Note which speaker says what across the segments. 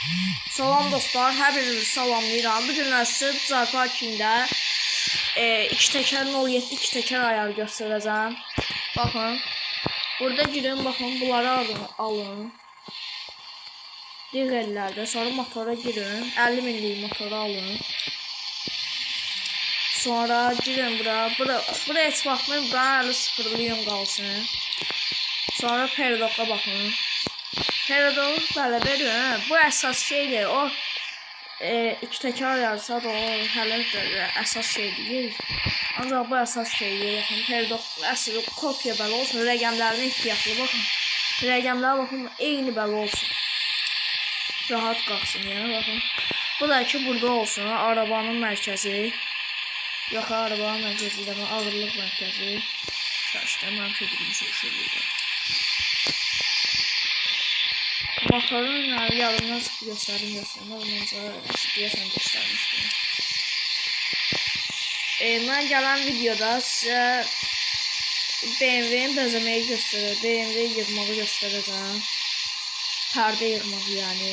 Speaker 1: Salam dostlar, hər birinizi salamlayıram. Bu günlər sizə Zar Parkində 2 təkər 07 2 təkər ayarı göstərəcəm. Baxın. Burada girin, baxın, bunları alın. Diğerlərdə sonra motora girin. 50 minlik motoru alın. Sonra girin bura heç baxmayın, buranı 50 qalsın. Sonra Paradox'a baxın. Paradox belə verin. Bu əsas şeydir. O 2 təkrar yazsa da o hələ əsas şeydir. Ancaq bu əsas şeydir. Baxın, Paradox əsl kopya belə olsun. Rəqəmlərinə ehtiyatlı baxın. Rəqəmlər baxın eyni belə olsun. Rahat qalsın yəni baxın. Bu da ki burada olsun. Arabanın mərkəzi. Yox, arabanın mərkəzi demə, ağırlıq mərkəzi. Şaşdı, mən fikrim şaşırdı. Motorun yanından çıxıb göstərim. Ondan deyəsən göstərmişdim. Mən gələn videoda sizə BMW-ni bəzəməyi göstərəcəm. BMW yığmağı göstərəcəm. Pərdə yığmağı yəni.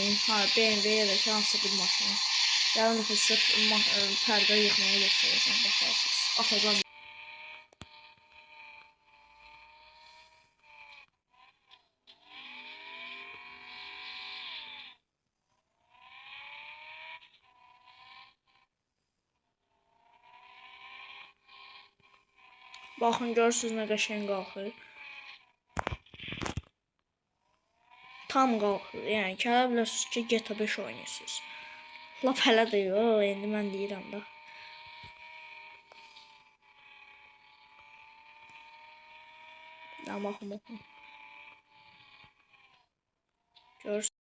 Speaker 1: BMW ya da ki, hansı bir maşın. Gələn dəfə sizə pərdə yığmağı göstərəcəm. Baxarsınız. Atacam. Baxın, görürsünüz nə qəşəng qalxır. Tam qalxır. Yəni ki, hələ bilirsiniz ki, GTA 5 oynayırsınız. Lap hələ də yox, indi mən deyirəm da. Baxın. Görürsünüz.